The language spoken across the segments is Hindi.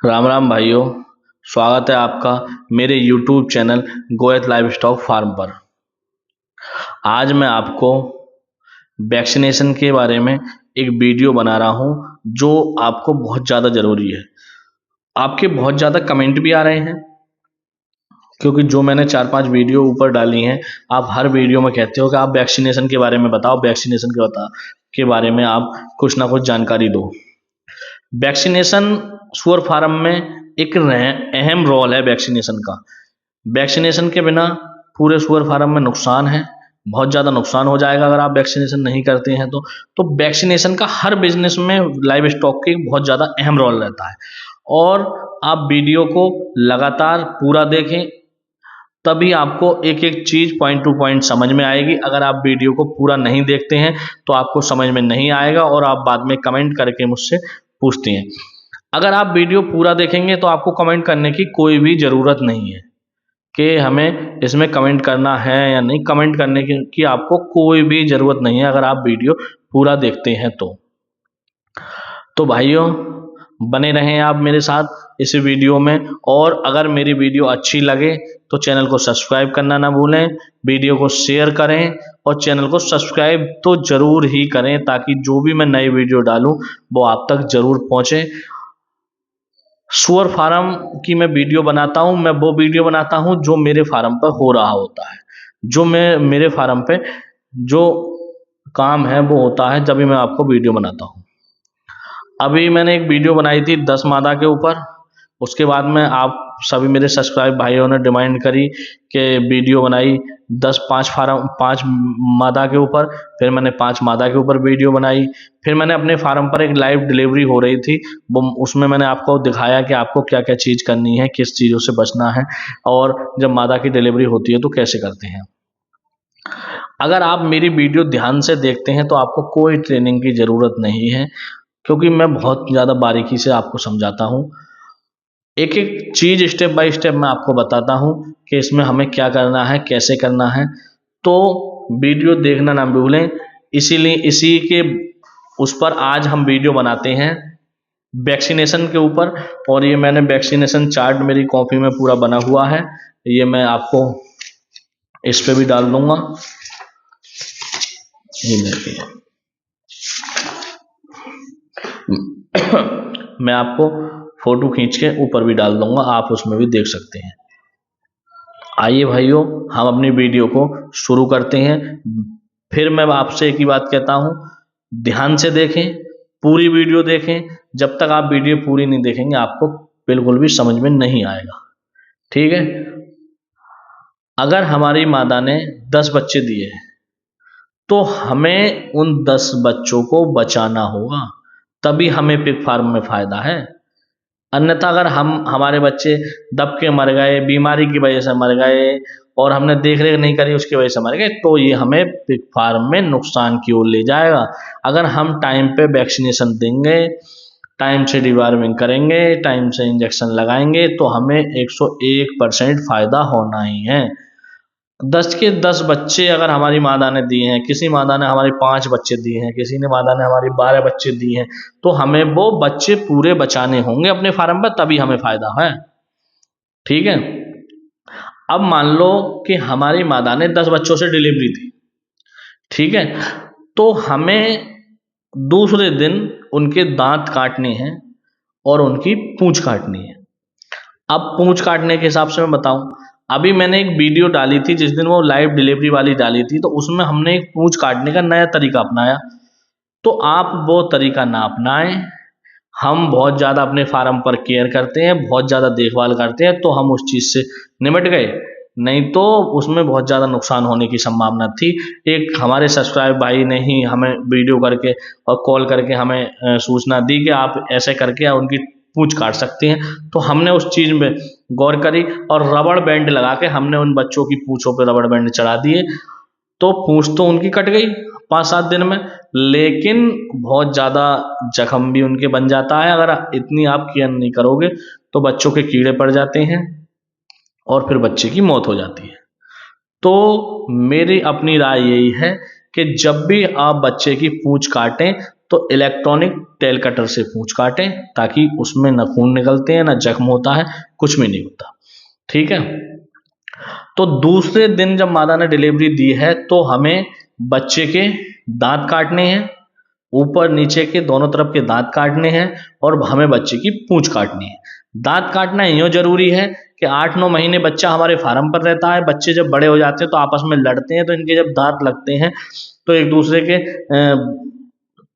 राम राम भाइयों। स्वागत है आपका मेरे YouTube channel Goyat livestock farm पर। आज मैं आपको वैक्सीनेशन के बारे में एक वीडियो बना रहा हूं जो आपको बहुत ज़्यादा ज़रूरी है। आपके बहुत ज़्यादा कमेंट भी आ रहे हैं क्योंकि जो मैंने 4-5 वीडियो ऊपर डाली हैं, आप हर वीडियो में कहते हो कि आप वैक्सीनेशन के बारे में बताओ, वैक्सीनेशन के बारे में आप कुछ ना कुछ जानकारी दो। वैक्सीनेशन सुअर फार्म में एक अहम रोल है वैक्सीनेशन का। वैक्सीनेशन के बिना पूरे सुअर फार्म में नुकसान है, बहुत ज़्यादा नुकसान हो जाएगा अगर आप वैक्सीनेशन नहीं करते हैं तो वैक्सीनेशन का हर बिजनेस में लाइव स्टॉक की बहुत ज़्यादा अहम रोल रहता है। और आप वीडियो को लगातार पूरा देखें, तभी आपको एक एक चीज़ पॉइंट टू पॉइंट समझ में आएगी। अगर आप वीडियो को पूरा नहीं देखते हैं तो आपको समझ में नहीं आएगा और आप बाद में कमेंट करके मुझसे पूछते हैं। अगर आप वीडियो पूरा देखेंगे तो आपको कमेंट करने की कोई भी ज़रूरत नहीं है कि हमें इसमें कमेंट करना है या नहीं। कमेंट करने की आपको कोई भी ज़रूरत नहीं है अगर आप वीडियो पूरा देखते हैं तो भाइयों, बने रहें आप मेरे साथ इस वीडियो में। और अगर मेरी वीडियो अच्छी लगे तो चैनल को सब्सक्राइब करना ना भूलें, वीडियो को शेयर करें और चैनल को सब्सक्राइब तो ज़रूर ही करें ताकि जो भी मैं नई वीडियो डालूं वो आप तक ज़रूर पहुँचे। सुअर फार्म की मैं वीडियो बनाता हूँ, मैं वो वीडियो बनाता हूँ जो मेरे फार्म पर हो रहा होता है, जो मेरे फार्म पे जो काम है वो होता है, जब भी मैं आपको वीडियो बनाता हूँ। अभी मैंने एक वीडियो बनाई थी 10 मादा के ऊपर। उसके बाद में आप सभी मेरे सब्सक्राइब भाइयों ने डिमांड करी कि वीडियो बनाई 5 मादा के ऊपर। फिर मैंने 5 मादा के ऊपर वीडियो बनाई। फिर मैंने अपने फार्म पर एक लाइव डिलीवरी हो रही थी, वो उसमें मैंने आपको दिखाया कि आपको क्या क्या चीज़ करनी है, किस चीज़ों से बचना है और जब मादा की डिलीवरी होती है तो कैसे करते हैं। अगर आप मेरी वीडियो ध्यान से देखते हैं तो आपको कोई ट्रेनिंग की ज़रूरत नहीं है, क्योंकि मैं बहुत ज़्यादा बारीकी से आपको समझाता हूँ। एक एक चीज़ स्टेप बाय स्टेप मैं आपको बताता हूँ कि इसमें हमें क्या करना है, कैसे करना है। तो वीडियो देखना ना भूलें। इसीलिए इसी के उस पर आज हम वीडियो बनाते हैं वैक्सीनेशन के ऊपर। और ये मैंने वैक्सीनेशन चार्ट मेरी कॉपी में पूरा बना हुआ है, ये मैं आपको इस पे भी डाल दूंगा। ये देखिए मैं आपको फोटो खींच के ऊपर भी डाल दूंगा, आप उसमें भी देख सकते हैं। आइए भाइयों, हम अपनी वीडियो को शुरू करते हैं। फिर मैं आपसे एक ही बात कहता हूँ, ध्यान से देखें, पूरी वीडियो देखें। जब तक आप वीडियो पूरी नहीं देखेंगे आपको बिल्कुल भी समझ में नहीं आएगा, ठीक है। अगर हमारी मादा ने 10 बच्चे दिए तो हमें उन 10 बच्चों को बचाना होगा, तभी हमें पिग फार्म में फ़ायदा है। अन्यथा अगर हमारे बच्चे दब के मर गए, बीमारी की वजह से मर गए और हमने देख रेख नहीं करी उसकी वजह से मर गए, तो ये हमें पिग फार्म में नुकसान की ओर ले जाएगा। अगर हम टाइम पे वैक्सीनेशन देंगे, टाइम से डिवार्मिंग करेंगे, टाइम से इंजेक्शन लगाएंगे तो हमें 101% फ़ायदा होना ही है। 10 के 10 बच्चे अगर हमारी मादा ने दिए हैं, किसी मादा ने हमारे 5 बच्चे दिए हैं, किसी ने मादा ने हमारी 12 बच्चे दिए हैं, तो हमें वो बच्चे पूरे बचाने होंगे अपने फार्म पर, तभी हमें फ़ायदा है, ठीक है। अब मान लो कि हमारी मादा ने 10 बच्चों से डिलीवरी दी, ठीक है, तो हमें दूसरे दिन उनके दांत काटने हैं और उनकी पूंछ काटनी है। अब पूंछ काटने के हिसाब से मैं बताऊं, अभी मैंने एक वीडियो डाली थी जिस दिन वो लाइव डिलीवरी वाली डाली थी, तो उसमें हमने एक पूंछ काटने का नया तरीका अपनाया। तो आप वो तरीका ना अपनाएं। हम बहुत ज़्यादा अपने फार्म पर केयर करते हैं, बहुत ज़्यादा देखभाल करते हैं, तो हम उस चीज़ से निमट गए, नहीं तो उसमें बहुत ज़्यादा नुकसान होने की संभावना थी। एक हमारे सब्सक्राइब भाई ने ही हमें वीडियो करके और कॉल करके हमें सूचना दी कि आप ऐसे करके उनकी पूंछ काट सकते हैं। तो हमने उस चीज़ में गौर करी और रबड़ बैंड लगा के हमने उन बच्चों की पूंछों पे रबड़ बैंड चढ़ा दिए। तो पूंछ तो उनकी कट गई 5-7 दिन में, लेकिन बहुत ज़्यादा जख्म भी उनके बन जाता है। अगर इतनी आप केयर नहीं करोगे तो बच्चों के कीड़े पड़ जाते हैं और फिर बच्चे की मौत हो जाती है। तो मेरी अपनी राय यही है कि जब भी आप बच्चे की पूंछ काटें तो इलेक्ट्रॉनिक टेल कटर से पूंछ काटें, ताकि उसमें न खून निकलते हैं, न जख्म होता है, कुछ भी नहीं होता। ठीक है। तो दूसरे दिन जब मादा ने डिलीवरी दी है तो हमें बच्चे के दांत काटने हैं, ऊपर नीचे के दोनों तरफ के दांत काटने हैं, और हमें बच्चे की पूंछ काटनी है। दांत काटना यूँ जरूरी है कि 8-9 महीने बच्चा हमारे फार्म पर रहता है। बच्चे जब बड़े हो जाते हैं तो आपस में लड़ते हैं, तो इनके जब दांत लगते हैं तो एक दूसरे के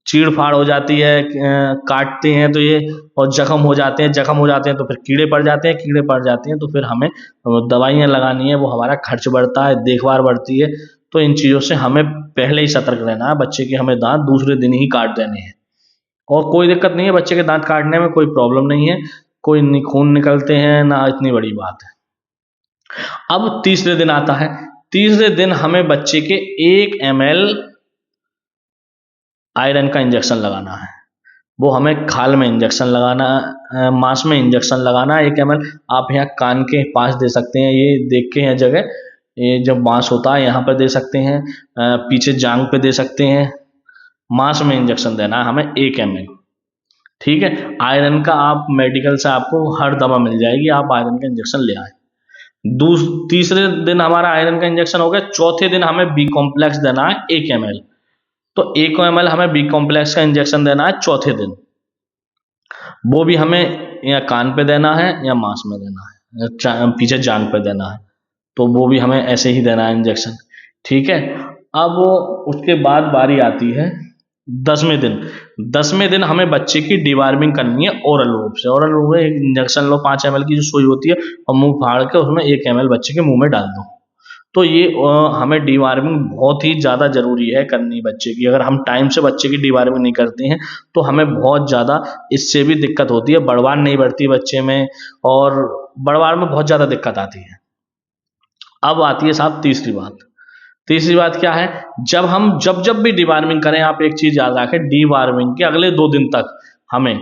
चीड़ फाड़ हो जाती है, काटते हैं तो ये, और जख्म हो जाते हैं, जख्म हो जाते हैं तो फिर कीड़े पड़ जाते हैं, कीड़े पड़ जाते हैं तो फिर हमें दवाइयाँ लगानी है, वो हमारा खर्च बढ़ता है, देखभाल बढ़ती है। तो इन चीज़ों से हमें पहले ही सतर्क रहना है। बच्चे के हमें दांत दूसरे दिन ही काट देने हैं, और कोई दिक्कत नहीं है, बच्चे के दांत काटने में कोई प्रॉब्लम नहीं है, कोई खून निकलते हैं ना, इतनी बड़ी बात है। अब तीसरे दिन आता है। तीसरे दिन हमें बच्चे के 1 ml आयरन का इंजेक्शन लगाना है। वो हमें खाल में इंजेक्शन लगाना, मांस में इंजेक्शन लगाना है 1 ml। आप यहाँ कान के पास दे सकते हैं, ये देख के यहाँ जगह, ये जब मांस होता है यहाँ पर दे सकते हैं, पीछे जांग पे दे सकते हैं। मांस में इंजेक्शन देना है हमें 1 ml। ठीक है। आयरन का आप मेडिकल से आपको हर दवा मिल जाएगी, आप आयरन का इंजेक्शन ले आए। तीसरे दिन हमारा आयरन का इंजेक्शन हो गया। चौथे दिन हमें बी कॉम्प्लेक्स देना है 1 ml। तो 1 ml हमें बी कॉम्प्लेक्स का इंजेक्शन देना है चौथे दिन। वो भी हमें या कान पे देना है या मांस में देना है, पीछे जांग पे देना है, तो वो भी हमें ऐसे ही देना है इंजेक्शन। ठीक है। अब उसके बाद बारी आती है 10वें दिन। 10वें दिन हमें बच्चे की डिवार्मिंग करनी है ओरल रूप से। ओरल रूप में एक इंजेक्शन लो, 5 ml की जो सुई होती है, और मुंह फाड़ के उसमें 1 ml बच्चे के मुंह में डाल दो। तो ये हमें डिवार्मिंग बहुत ही ज़्यादा ज़रूरी है करनी बच्चे की। अगर हम टाइम से बच्चे की डिवार्मिंग नहीं करते हैं तो हमें बहुत ज़्यादा इससे भी दिक्कत होती है, बढ़वार नहीं बढ़ती बच्चे में, और बढ़वार में बहुत ज़्यादा दिक्कत आती है। अब आती है साहब तीसरी बात। तीसरी बात क्या है? जब भी डिवार्मिंग करें, आप एक चीज़ याद रखें, डिवार्मिंग के अगले 2 दिन तक हमें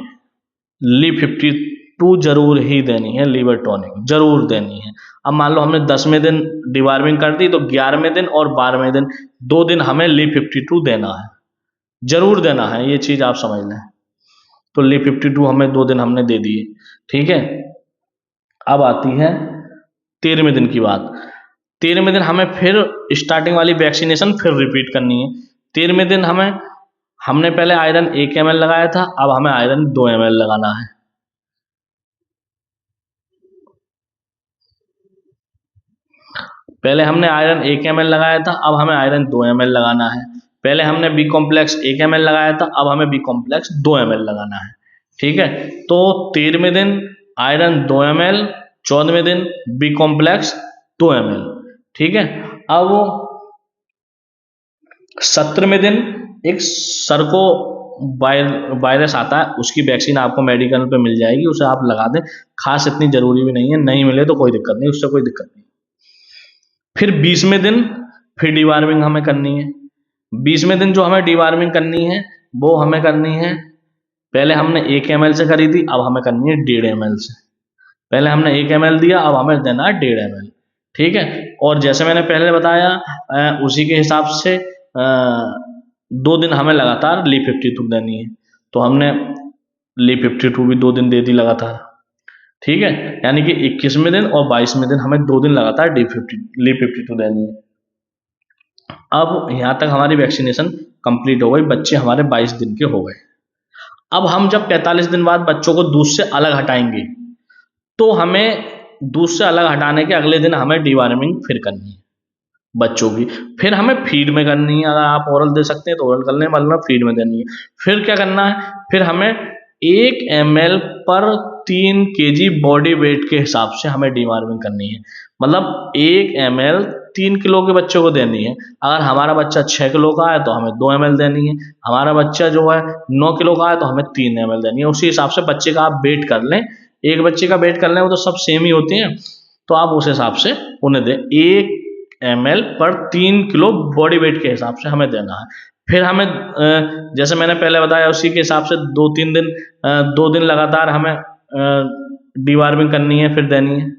Li52 जरूर ही देनी है, लीवर टॉनिक जरूर देनी है। अब मान लो हमने 10वें दिन डिवार्मिंग कर दी, तो 11वें दिन और 12वें दिन 2 दिन हमें Li52 देना है, जरूर देना है, ये चीज़ आप समझ लें। तो Li52 हमें 2 दिन हमने दे दिए। ठीक है। अब आती है 13वें दिन की बात। 13वें दिन हमें फिर स्टार्टिंग वाली वैक्सीनेशन फिर रिपीट करनी है। 13वें दिन हमने पहले आयरन 1 ml लगाया था, अब हमें आयरन 2 ml लगाना है। पहले हमने आयरन 1 ml लगाया था, अब हमें आयरन 2 ml लगाना है। पहले हमने बी कॉम्प्लेक्स 1 ml लगाया था, अब हमें बी कॉम्प्लेक्स 2 ml लगाना है। ठीक है। तो 13वें दिन आयरन 2 ml, 14वें दिन बी कॉम्प्लेक्स 2 ml। ठीक है। अब 17वें दिन एक सरको वायरस आता है, उसकी वैक्सीन आपको मेडिकल पे मिल जाएगी, उसे आप लगा दें। खास इतनी जरूरी भी नहीं है, नहीं मिले तो कोई दिक्कत नहीं, उससे कोई दिक्कत नहीं। फिर 20वें दिन फिर डिवार्मिंग हमें करनी है। 20वें दिन जो हमें डिवार्मिंग करनी है वो हमें करनी है, पहले हमने 1 ml से करी थी, अब हमें करनी है 1.5 ml से। पहले हमने 1 ml दिया, अब हमें देना है 1.5 ml। ठीक है। और जैसे मैंने पहले बताया, उसी के हिसाब से 2 दिन हमें लगातार Li52 देनी है, तो हमने Li52 भी 2 दिन दे दी लगातार। ठीक है। यानी कि 21वें दिन और 22वें दिन हमें 2 दिन लगातार Li52 देनी है। अब यहाँ तक हमारी वैक्सीनेशन कंप्लीट हो गई, बच्चे हमारे 22 दिन के हो गए। अब हम जब 45 दिन बाद बच्चों को दूध से अलग हटाएंगे, तो हमें दूध से अलग हटाने के अगले दिन हमें डिवार्मिंग फिर करनी है बच्चों की। फिर हमें फीड में करनी है, अगर आप ओरल दे सकते हैं तो ओरल कर लें, वरना फीड में देनी है। फिर क्या करना है? फिर हमें 1 ml पर 3 kg बॉडी वेट के हिसाब से हमें डिवार्मिंग करनी है। मतलब 1 ml 3 किलो के बच्चों को देनी है। अगर हमारा बच्चा 6 किलो का है तो हमें 2 ml देनी है। हमारा बच्चा जो है 9 किलो का है तो हमें 3 ml देनी है। उसी हिसाब से बच्चे का आप वेट कर लें, एक बच्चे का वेट कर लें, वो तो सब सेम ही होते हैं, तो आप उस हिसाब से उन्हें दें। 1 ml पर 3 किलो बॉडी वेट के हिसाब से हमें देना है। फिर हमें जैसे मैंने पहले बताया उसी के हिसाब से 2 दिन लगातार हमें डिवार्मिंग करनी है, फिर देनी है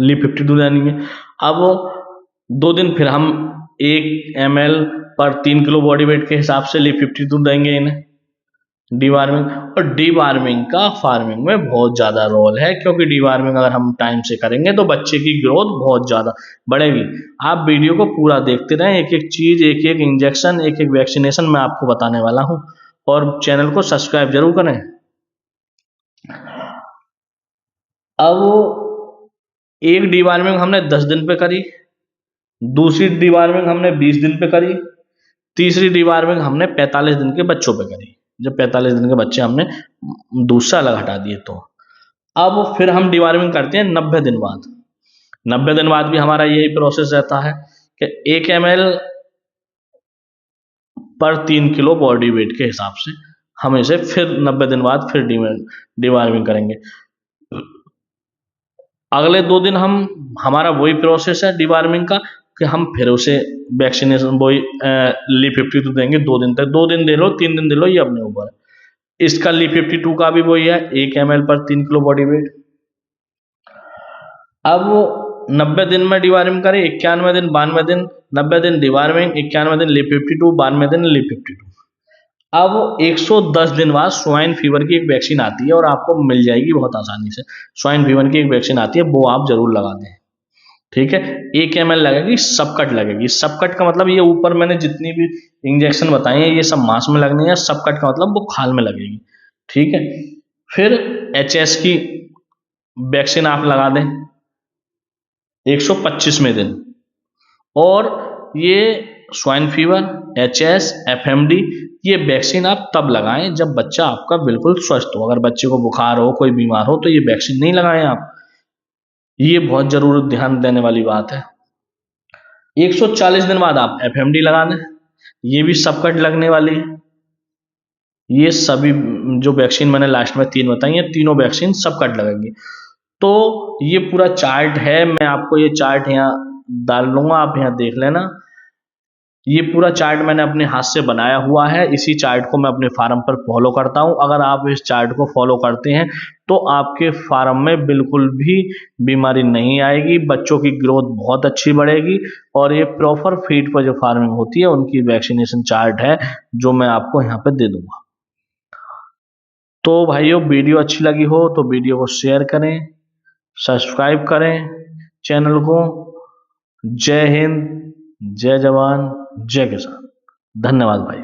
Li52 देनी है। अब 2 दिन फिर हम 1 ml पर 3 किलो बॉडी वेट के हिसाब से Li52 देंगे इन्हें। डिवार्मिंग। और डिवार्मिंग का फार्मिंग में बहुत ज़्यादा रोल है, क्योंकि डिवार्मिंग अगर हम टाइम से करेंगे तो बच्चे की ग्रोथ बहुत ज़्यादा बढ़ेगी। आप वीडियो को पूरा देखते रहें, एक एक चीज़, एक एक इंजेक्शन, एक एक वैक्सीनेशन मैं आपको बताने वाला हूँ। और चैनल को सब्सक्राइब जरूर करें। अब एक डिवार्मिंग हमने 10 दिन पे करी, दूसरी डिवार्मिंग हमने 20 दिन पे करी, तीसरी डिवार्मिंग हमने 45 दिन के बच्चों पे करी। जब 45 दिन के बच्चे हमने दूसरा अलग हटा दिए तो अब फिर हम डिवार्मिंग करते हैं 90 दिन बाद। 90 दिन बाद भी हमारा यही प्रोसेस रहता है कि 1 ml पर 3 किलो बॉडी वेट के हिसाब से हम इसे फिर 90 दिन बाद फिर डिवार्मिंग करेंगे। अगले 2 दिन हमारा वही प्रोसेस है डिवार्मिंग का कि हम फिर उसे वैक्सीनेशन वही Li-52 देंगे 2 दिन तक। 2 दिन दे लो, 3 दिन दे लो, ये अपने ऊपर है। इसका Li-52 का भी वही है, 1 ml पर 3 किलो बॉडी वेट। अब 90 दिन में डिवार्मिंग करें, 91 दिन, 92 दिन, 90 दिन डिवार्मिंग, 91 दिन Li-52, 92 दिन Li-52। अब 110 दिन बाद स्वाइन फीवर की एक वैक्सीन आती है और आपको मिल जाएगी बहुत आसानी से। स्वाइन फीवर की एक वैक्सीन आती है, वो आप जरूर लगा दें। ठीक है, 1 ml लगेगी, सबकट लगेगी। सबकट का मतलब ये ऊपर मैंने जितनी भी इंजेक्शन बताई हैं ये सब मांस में लगनी है, सबकट का मतलब वो खाल में लगेगी। ठीक है, फिर HS की वैक्सीन आप लगा दें 125वें दिन। और ये स्वाइन फीवर, HS, FMD ये वैक्सीन आप तब लगाएं जब बच्चा आपका बिल्कुल स्वस्थ हो। अगर बच्चे को बुखार हो, कोई बीमार हो, तो ये वैक्सीन नहीं लगाएं आप। ये बहुत जरूर ध्यान देने वाली बात है। 140 दिन बाद आप FMD लगा दें, ये भी सबकट लगने वाली है। ये सभी जो वैक्सीन मैंने लास्ट में 3 बताई हैं, तीनों वैक्सीन सबकट लगेंगी। तो ये पूरा चार्ट है, मैं आपको ये चार्ट यहाँ डाल लूंगा, आप यहाँ देख लेना। ये पूरा चार्ट मैंने अपने हाथ से बनाया हुआ है, इसी चार्ट को मैं अपने फार्म पर फॉलो करता हूँ। अगर आप इस चार्ट को फॉलो करते हैं तो आपके फार्म में बिल्कुल भी बीमारी नहीं आएगी, बच्चों की ग्रोथ बहुत अच्छी बढ़ेगी। और ये प्रॉपर फीड पर जो फार्मिंग होती है उनकी वैक्सीनेशन चार्ट है, जो मैं आपको यहाँ पे दे दूंगा। तो भाइयों, वीडियो अच्छी लगी हो तो वीडियो को शेयर करें, सब्सक्राइब करें चैनल को। जय हिंद, जय जवान, जय किसान। धन्यवाद भाई।